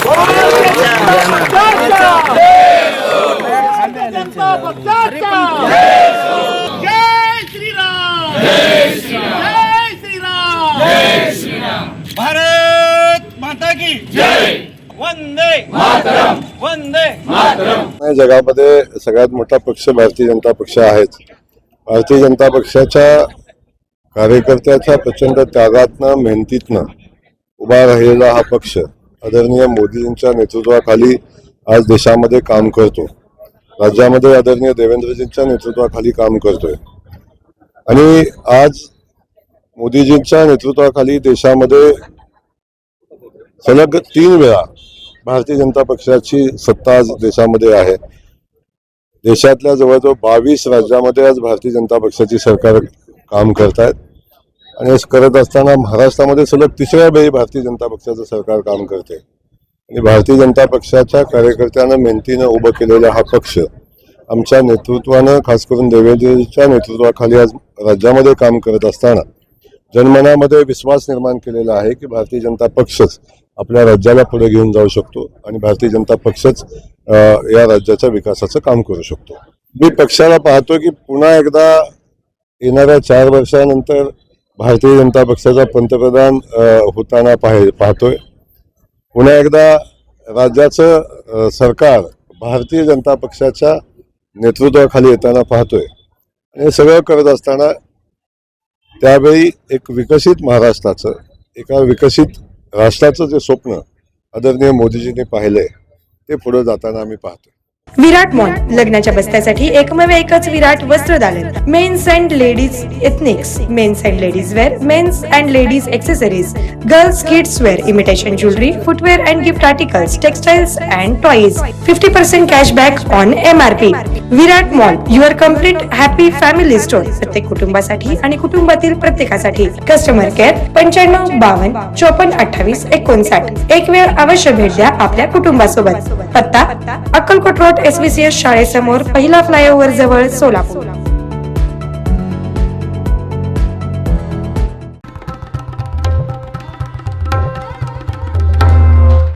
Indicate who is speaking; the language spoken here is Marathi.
Speaker 1: भारत माता की जय. वंदे मातरम. वंदे मातरम.
Speaker 2: जगामध्ये सगळ्यात मोठा पक्ष भारतीय जनता पक्ष आहेच. भारतीय जनता पक्षाच्या कार्यकर्त्याच्या प्रचंड त्यागातनं मेहनतीतनं उभा राहिलेला हा पक्ष आदरणीय मोदीजींच्या नेतृत्वाखाली आज देशामध्ये काम करतो. राज्यामध्ये आदरणीय देवेंद्रजींच्या नेतृत्वाखाली काम करतोय आणि आज मोदीजींच्या नेतृत्वाखाली देशामध्ये सलग 3 वेळा भारतीय जनता पक्षाची सत्ता आज देशामध्ये आहे. देशातल्या जवळजवळ 22 राज्यामध्ये आज भारतीय जनता पक्षाची सरकार काम करतायत आणि हे करत असताना महाराष्ट्रामध्ये सलग 3ऱ्या वेळी भारतीय जनता पक्षाचं सरकार काम करते आणि भारतीय जनता पक्षाच्या कार्यकर्त्यानं मेहनतीनं उभं केलेला हा पक्ष आमच्या नेतृत्वानं खास करून देवेंद्रजींच्या नेतृत्वाखाली आज राज्यामध्ये काम करत असताना जनमनामध्ये विश्वास निर्माण केलेला आहे की भारतीय जनता पक्षच आपल्या राज्याला पुढे घेऊन जाऊ शकतो आणि भारतीय जनता पक्षच या राज्याच्या विकासाचं काम करू शकतो. मी पक्षाला पाहतो की पुन्हा एकदा येणाऱ्या 4 वर्षानंतर भारतीय जनता पक्षाचा पंतप्रधान होताना पाहतोय. पुन्हा एकदा राज्याचं सरकार भारतीय जनता पक्षाच्या नेतृत्वाखाली येताना पाहतोय आणि सगळं करत असताना त्यावेळी एक विकसित महाराष्ट्राचं एका विकसित राष्ट्राचं जे स्वप्न आदरणीय मोदीजींनी पाहिलंय ते पुढे जाताना आम्ही पाहतोय.
Speaker 3: विराट मॉल लग्नाच्या बस्त्यासाठी एकमेव एकच विराट वस्त्रदालन. Men's and ladies ethnics, men's and ladies wear, men's and ladies accessories, girls kids wear, imitation jewellery, footwear and gift articles, textiles and toys. 50% cashback on MRP. Virat mall, your complete happy family store. प्रत्येक कुटुंबासाठी आणि कुटुंबातील प्रत्येकासाठी. Customer care 95 52 54 28 59. एक वेळ अवश्य भेट द्या आपल्या कुटुंबासोबत. पत्ता अक्कलकोट रोड SVCS शाळेसमोर, पहिला फ्लायओव्हर जवळ, सोलापूर.